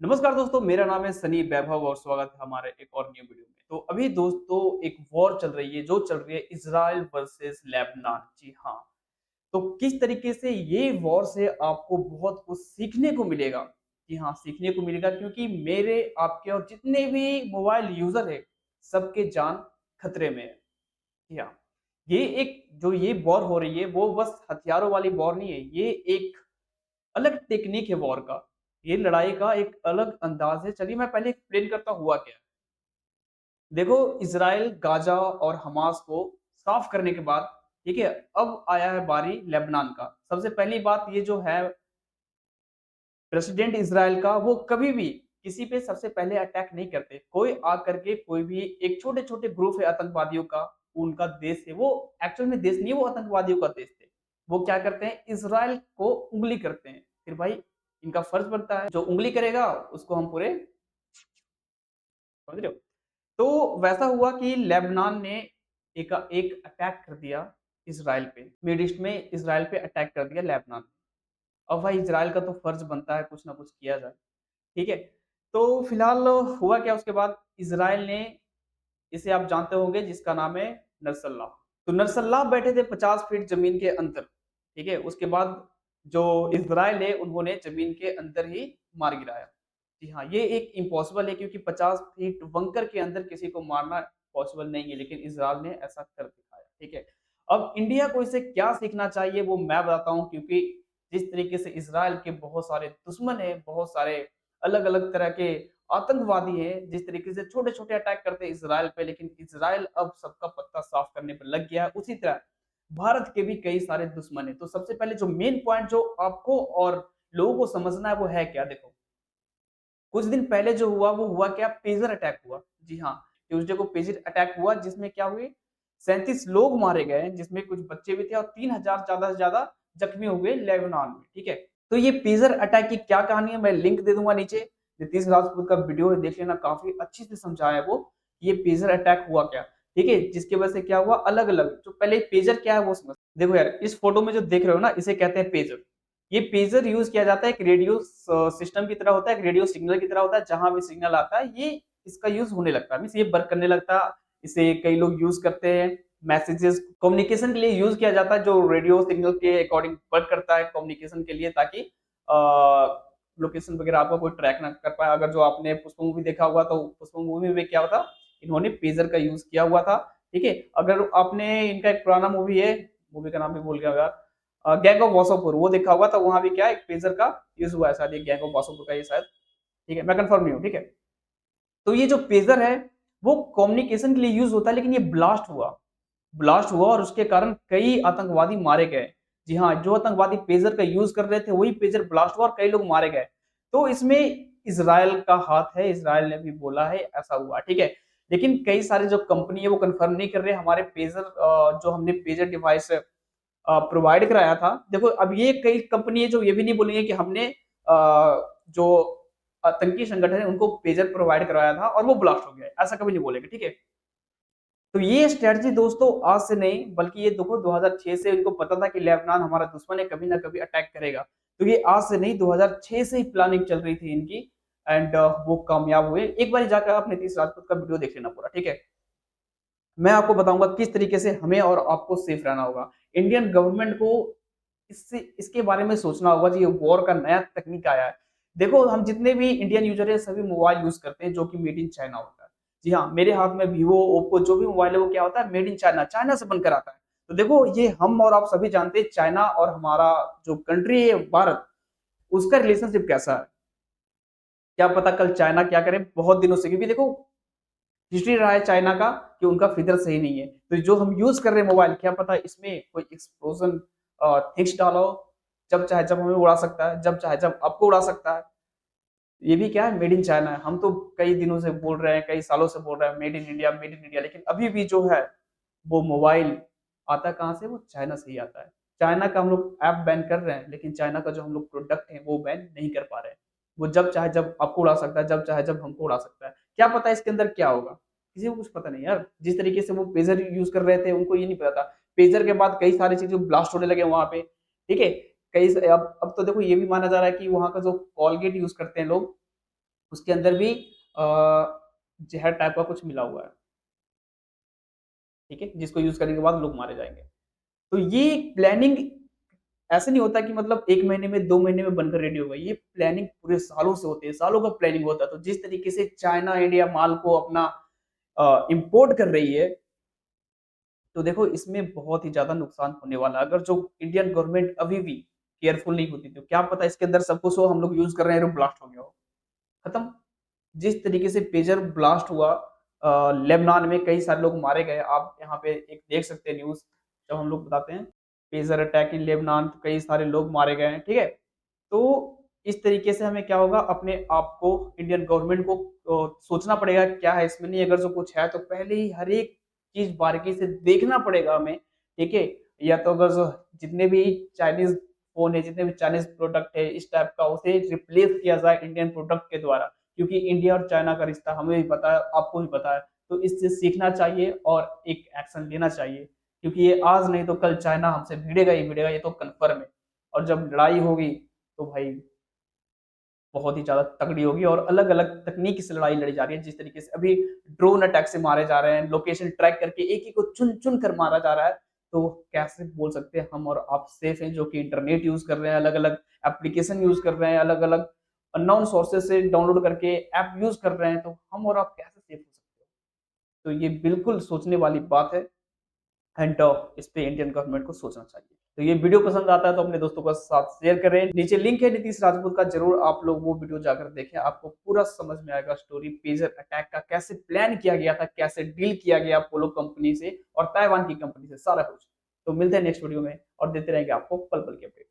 नमस्कार दोस्तों, मेरा नाम है सनी वैभव और स्वागत है हमारे एक और न्यू वीडियो में। तो अभी दोस्तों एक वॉर चल रही है जो चल रही है इज़राइल वर्सेस लेबनान। जी हाँ, तो किस तरीके से ये वॉर से आपको बहुत कुछ सीखने को मिलेगा। जी हाँ, सीखने को मिलेगा क्योंकि मेरे, आपके और जितने भी मोबाइल यूज़र हैं, सबके जान खतरे में है। जी हाँ, ये वॉर हो रही है वो बस हथियारों वाली वॉर नहीं है, ये एक अलग टेक्नीक है वॉर का। ये लड़ाई का एक अलग अंदाज़ है। चलिए मैं पहले एक्सप्लेन करता हूँ हुआ क्या है। देखो, इज़राइल गाज़ा और हमास को साफ करने के बाद, ठीक है, अब आया है बारी लेबनान का। सबसे पहली बात ये जो है, प्रेसिडेंट इज़राइल का वो कभी भी किसी पे सबसे पहले अटैक नहीं करते। कोई आकर के कोई भी एक छोटे-छोटे ग्रुप है आतंकवादियों का, उनका देश है, वो एक्चुअल में देश नहीं है, वो आतंकवादियों का देश थे। वो क्या करते हैं, इज़राइल को उँगली करते हैं। फिर भाई इनका फर्ज़ बनता है, जो उँगली करेगा उसको हम पूरे, समझ रहे हो? तो वैसा हुआ कि लेबनान ने एक एक अटैक कर दिया इज़राइल पे। मिड ईस्ट में इज़राइल पे अटैक कर दिया लेबनान। अब भाई इज़राइल का तो फर्ज़ बनता है कुछ ना कुछ किया जाए, ठीक है? तो फिलहाल हुआ क्या उसके बाद, इज़राइल ने, इसे आप जानते होंगे जिसका नाम है नसरल्ला। तो नसरल्ला बैठे थे 50 फीट ज़मीन के अंदर, ठीक है? उसके बाद जो इज़राइल है उन्होंने ज़मीन के अंदर ही मार गिराया। जी हाँ, ये एक इम्पॉसिबल है क्योंकि 50 फीट बंकर के अंदर किसी को मारना पॉसिबल नहीं है, लेकिन इज़राइल ने ऐसा कर दिखाया, ठीक है? अब इंडिया को इससे क्या सीखना चाहिए वो मैं बताता हूँ, क्योंकि जिस तरीके से इज़राइल के बहुत सारे दुश्मन हैं, बहुत सारे अलग-अलग तरह के आतंकवादी हैं, जिस तरीके से छोटे-छोटे अटैक करते हैं इज़राइल पे, लेकिन इज़राइल अब सबका पत्ता साफ करने पे लग गया है। उसी तरह भारत के भी कई सारे दुश्मन हैं। तो सबसे पहले जो मेन पॉइंट जो आपको और लोगों को समझना है वो है क्या? देखो, कुछ दिन पहले जो हुआ वो हुआ क्या, पेजर अटैक हुआ। जी हाँ, ट्यूसडे को पेजर अटैक हुआ जिसमें क्या हुए, 37 लोग मारे गए जिसमें कुछ बच्चे भी थे और 3000 ज़्यादा से ज़्यादा जख्मी हुए लेबनान में, ठीक है? तो ये पेजर अटैक की क्या कहानी है, मैं लिंक दे दूँगा नीचे। नीतीश राजपूत का वीडियो है, देख लेना, काफ़ी अच्छे से समझाया है वो, कि ये पेजर अटैक हुआ क्या, ठीक है? जिसकी वजह से क्या हुआ, अलग-अलग जो पहले पेजर क्या है वो समझ। देखो यार, इस फ़ोटो में जो देख रहे हो ना, इसे कहते हैं पेजर। ये पेजर यूज़ किया जाता है, एक रेडियो सिस्टम की तरह होता है, एक रेडियो सिग्नल की तरह होता है, जहाँ भी सिग्नल आता है, ये इसका यूज़ होने लगता है, मीन्स ये वर्क करने लगता है। इसे कई लोग यूज़ करते हैं, मैसेजेस कम्युनिकेशन के लिए यूज़ किया जाता है, जो रेडियो सिग्नल के अकॉर्डिंग वर्क करता है कम्युनिकेशन के लिए, ताकि लोकेशन वगैरह आपका कोई ट्रैक ना कर पाए। अगर जो आपने पुष्पा मूवी देखा होगा, तो पुष्पा मूवी में क्या होता, इन्होंने पेजर का यूज़ किया हुआ था, ठीक है? अगर आपने, इनका एक पुराना मूवी है, मूवी का नाम भी भूल गया यार, गैंग ऑफ वासेपुर वो देखा होगा, तो वहाँ भी क्या है, एक पेजर का यूज़ हुआ है, शायद ये गैंग ऑफ वासेपुर का ये शायद, ठीक है? मैं कन्फर्म नहीं हूँ, ठीक है? तो ये जो पेजर है, वो कम्युनिकेशन के लिए यूज़ होता है, लेकिन ये ब्लास्ट हुआ और उसके कारण कई आतंकवादी मारे गए। जी हाँ, जो आतंकवादी पेजर का यूज़ कर रहे थे, वही पेजर ब्लास्ट हुआ और कई लोग मारे गए। तो इसमें इज़राइल का हाथ है, इज़राइल ने भी बोला है ऐसा हुआ, ठीक है? लेकिन कई सारे जो कंपनी है वो कन्फर्म नहीं कर रहे हमारे पेजर, जो हमने पेजर डिवाइस प्रोवाइड कराया था। देखो, अब ये कई कंपनी है जो ये भी नहीं बोलेंगे कि हमने जो आतंकी संगठन है उनको पेजर प्रोवाइड करवाया था और वो ब्लास्ट हो गया है, ऐसा कभी नहीं बोलेंगे, ठीक है? तो ये स्ट्रैटेजी दोस्तों आज से नहीं, बल्कि ये देखो 2006 से इनको पता था कि लेबनान हमारा दुश्मन है, कभी ना कभी अटैक करेगा। तो ये आज से नहीं, 2006 से ही प्लानिंग चल रही थी इनकी, एंड वो कामयाब हुए। एक बार जाकर आप नीतीश राजपूत का वीडियो देख लेना पूरा, ठीक है? मैं आपको बताऊँगा किस तरीके से हमें और आपको सेफ रहना होगा। इंडियन गवर्नमेंट को इससे इसके बारे में सोचना होगा जी, ये वॉर का नया तकनीक आया है। देखो, हम जितने भी इंडियन यूज़र हैं सभी मोबाइल यूज़ करते हैं जो कि मेड इन चाइना होता है। जी हाँ, मेरे हाथ में वीवो, ओप्पो जो भी मोबाइल है वो क्या होता है, मेड इन चाइना, चाइना से बनकर आता है। तो देखो, ये हम और आप सभी जानते हैं चाइना और हमारा जो कंट्री है भारत, उसका रिलेशनशिप कैसा है। क्या पता कल चाइना क्या करे, बहुत दिनों से, क्योंकि देखो हिस्ट्री रहा है चाइना का कि उनका फिगर सही नहीं है। तो जो हम यूज़ कर रहे हैं मोबाइल, क्या पता इसमें कोई एक्सप्लोज़न थिंग्स डाला हो, जब चाहे जब हमें उड़ा सकता है, जब चाहे जब आपको उड़ा सकता है। ये भी क्या है, मेड इन चाइना है। हम तो कई दिनों से बोल रहे हैं, कई सालों से बोल रहे हैं मेड इन इंडिया, लेकिन अभी भी जो है वो मोबाइल आता कहाँ से, वो चाइना से ही आता है। चाइना का हम लोग ऐप बैन कर रहे हैं, लेकिन चाइना का जो हम लोग प्रोडक्ट है वो बैन नहीं कर पा रहे हैं। वो जब चाहे जब आपको उड़ा सकता है, जब चाहे जब हमको उड़ा सकता है। क्या पता इसके अंदर क्या होगा? किसी को कुछ पता नहीं यार। जिस तरीके से वो पेजर यूज़ कर रहे थे उनको ये नहीं पता था। पेजर के बाद कई सारी चीज़ें ब्लास्ट होने लगे वहाँ पे, ठीक है? कई स अब तो देखो ये भी माना जा रहा है कि वहाँ का जो कोलगेट यूज़ करते हैं लोग, उसके अंदर भी जहर टाइप का कुछ मिला हुआ है, ठीक है? जिसको यूज़ करने के बाद लोग मारे जाएँगे। तो ये प्लानिंग ऐसे नहीं होता कि मतलब 1 महीने में, 2 महीने में बनकर रेडी होगा। ये प्लानिंग पूरे सालों से होती है, सालों का प्लानिंग होता है। तो जिस तरीके से चाइना, इंडिया माल को अपना इम्पोर्ट कर रही है, तो देखो इसमें बहुत ही ज़्यादा नुकसान होने वाला है। अगर जो इंडियन गवर्नमेंट अभी भी केयरफुल नहीं होती, तो क्या पता इसके अंदर सब कुछ हो, हम लोग यूज़ कर रहे हैं और ब्लास्ट हो गया हो, खत्म। जिस तरीके से पेजर ब्लास्ट हुआ लेबनान में कई सारे लोग मारे गए। आप यहाँ पे एक देख सकते हैं न्यूज़, जब हम लोग बताते हैं पेजर अटैक इन लेबनान, तो कई सारे लोग मारे गए हैं, ठीक है? तो इस तरीके से हमें क्या होगा, अपने आप को, इंडियन गवर्नमेंट को सोचना पड़ेगा क्या है इसमें, नहीं अगर जो कुछ है तो पहले ही हर एक चीज़ बारीकी से देखना पड़ेगा हमें, ठीक है? या तो अगर जो जितने भी चाइनीज़ फ़ोन है, जितने भी चाइनीज़ प्रोडक्ट है इस टाइप का, उसे रिप्लेस किया जाए इंडियन प्रोडक्ट के द्वारा। क्योंकि इंडिया और चाइना का रिश्ता हमें भी पता है, आपको भी पता है। तो इससे सीखना चाहिए और एक एक्शन लेना चाहिए, क्योंकि ये आज नहीं तो कल चाइना हमसे भिड़ेगा ही भिड़ेगा, ये तो कन्फर्म है। और जब लड़ाई होगी तो भाई बहुत ही ज़्यादा तगड़ी होगी और अलग-अलग तकनीक से लड़ाई लड़ी जा रही है। जिस तरीके से अभी ड्रोन अटैक से मारे जा रहे हैं, लोकेशन ट्रैक करके एक ही को चुन-चुन कर मारा जा रहा है। तो कैसे बोल सकते हैं हम और आप सेफ हैं, जो कि इंटरनेट यूज़ कर रहे हैं, अलग-अलग एप्लीकेशन यूज़ कर रहे हैं, अलग-अलग अननोन सोर्सेज़ से डाउनलोड करके ऐप यूज़ कर रहे हैं, तो हम और आप कैसे सेफ हो सकते हैं? तो ये बिल्कुल सोचने वाली बात है। एंड इस पे इंडियन गवर्नमेंट को सोचना चाहिए। तो ये वीडियो पसंद आता है तो अपने दोस्तों के साथ शेयर करें। नीचे लिंक है नीतीश राजपूत का, ज़रूर आप लोग वो वीडियो जाकर देखें। आपको पूरा समझ में आएगा स्टोरी, पेजर अटैक का कैसे प्लान किया गया था, कैसे डील किया गया पोलो कंपनी से और ताइवान की कंपनी से, सारा कुछ। तो मिलते हैं नेक्स्ट वीडियो में और देते रहेंगे आपको पल-पल के अपडेट।